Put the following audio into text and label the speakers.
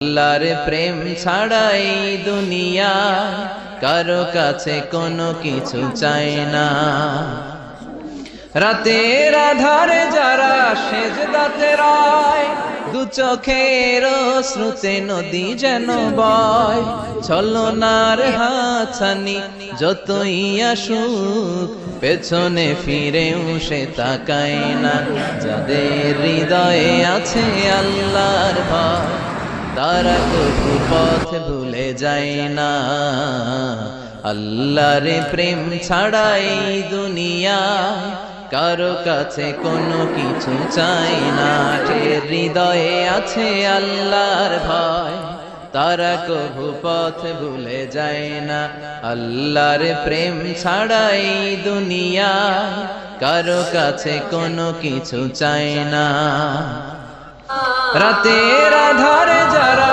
Speaker 1: আল্লাহর প্রেম ছাড়াই দুনিয়া কারো কাছে কোনো কিছু চায় না। রাতের আধারে যারা সেজদাতে রয়, দু চোখের শ্রুতে নদী যেন বয়। ছলনার হাতছানি যতই আসুক, পেছনে ফিরেও সে তাকায় না। যাদের হৃদয়ে আছে আল্লাহর ভয়, তারা কবু পথ ভুলে যায় না। আল্লাহর প্রেম ছাড়াই দুনিয়া কারো কাছে কোনো কিছু চাই না। হৃদয়ে আছে আল্লাহর ভয়, তারা কবু পথ ভুলে যায় না। আল্লাহর প্রেম ছাড়াই দুনিয়া কারো কাছে কোনো কিছু চাই না। রাতের আধারে যারা